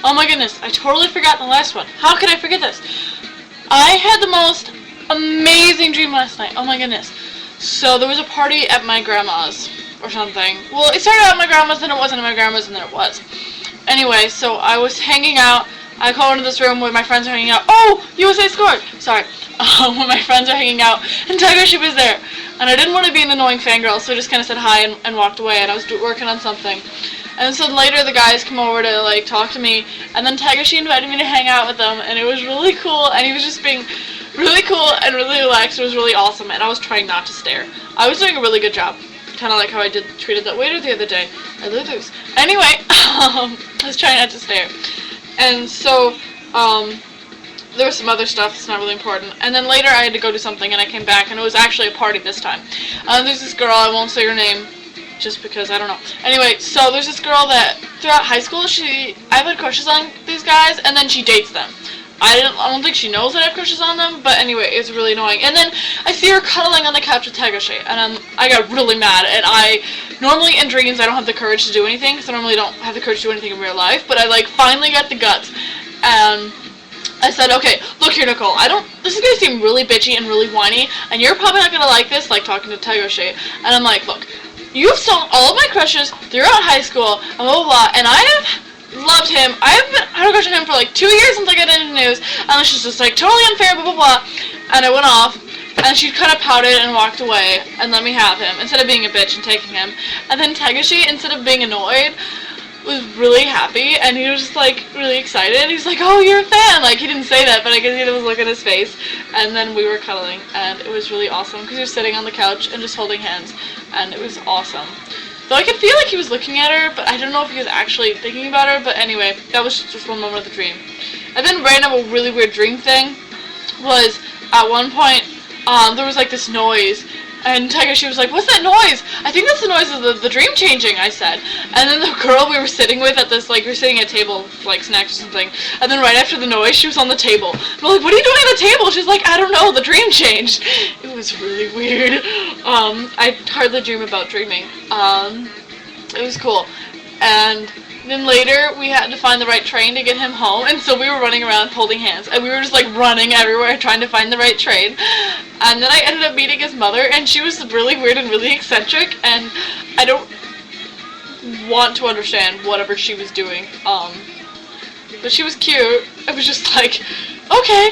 Oh my goodness, I totally forgot the last one. How could I forget this? I had the most amazing dream last night. Oh my goodness. So there was a party at my grandma's or something. Well, it started out at my grandma's, then it wasn't at my grandma's, and then it was. Anyway, so I was hanging out. I called into this room where my friends are hanging out. Oh, USA scored! Sorry. When my friends are hanging out, and Tegoshi was there. And I didn't want to be an annoying fangirl, so I just kind of said hi and walked away, and I was working on something. And so later the guys come over to, like, talk to me, and then Tegoshi invited me to hang out with them, and it was really cool, and he was just being really cool and really relaxed. It was really awesome, and I was trying not to stare. I was doing a really good job. Kind of like how I treated that waiter the other day. I lose. Anyway, I was trying not to stare. And so, there was some other stuff that's not really important. And then later I had to go do something, and I came back, and it was actually a party this time. There's this girl, I won't say her name, just because, I don't know. Anyway, so there's this girl that, throughout high school, I've had crushes on these guys, and then she dates them. I don't think she knows that I have crushes on them, but anyway, it's really annoying. And then I see her cuddling on the couch with Tegoshi, and I got really mad. And normally in dreams, I don't have the courage to do anything, because I normally don't have the courage to do anything in real life, but I, like, finally got the guts. And I said, okay, look here, Nicole, this is going to seem really bitchy and really whiny, and you're probably not going to like this, like talking to Tegoshi. And I'm like, look, you've stolen all of my crushes throughout high school, and blah, blah, blah, and I have loved him. I had a crush on him for like 2 years since I got into the news, and she's just like totally unfair, blah, blah, blah, and I went off, and she kind of pouted and walked away and let me have him, instead of being a bitch and taking him. And then Tegoshi, instead of being annoyed, was really happy, and he was just like really excited. He's like, oh, you're a fan. Like, he didn't say that, but I could see there was a look on his face. And then we were cuddling, and it was really awesome, because he was sitting on the couch and just holding hands, and it was awesome. Though I could feel like he was looking at her, but I don't know if he was actually thinking about her. But anyway, that was just one moment of the dream. And then random, a really weird dream thing was, at one point, there was like this noise, and Tegoshi was like, what's that noise? I think that's the noise of the dream changing, I said. And then the girl we were sitting with at this, like, we were sitting at a table, like, snacks or something, and then right after the noise, she was on the table. And I'm like, what are you doing on the table? She's like, I don't know, the dream changed. It was really weird. I hardly dream about dreaming. It was cool. And then later, we had to find the right train to get him home, and so we were running around holding hands, and we were just, like, running everywhere trying to find the right train. And then I ended up meeting his mother, and she was really weird and really eccentric, and I don't want to understand whatever she was doing, but she was cute. I was just like, okay,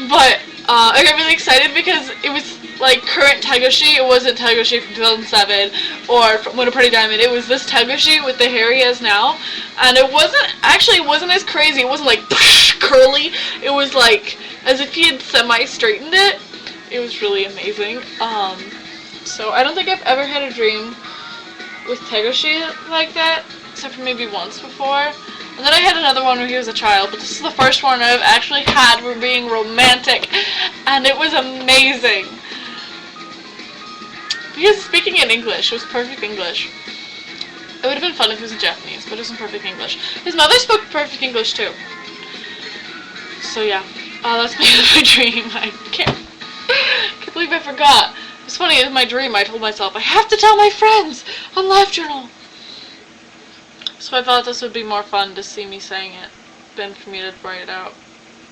but I got really excited because it was like current Tegoshi. It wasn't Tegoshi from 2007 or from Winter Party Diamond. It was this Tegoshi with the hair he has now, and it wasn't as crazy. It wasn't like curly. It was like as if he had semi-straightened it. It was really amazing. So I don't think I've ever had a dream with Tegoshi like that, except for maybe once before. And then I had another one where he was a child, but this is the first one I've actually had for being romantic, and it was amazing. He was speaking in English. It was perfect English. It would have been fun if it was in Japanese, but it was in perfect English. His mother spoke perfect English too. So yeah, that's my dream. I can't believe I forgot. It's funny, in my dream I told myself, I have to tell my friends on LiveJournal. So I thought this would be more fun to see me saying it than for me to write it out.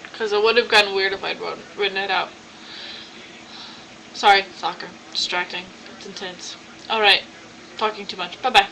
Because it would have gotten weird if I'd written it out. Sorry, soccer. Distracting. It's intense. Alright. Talking too much. Bye-bye.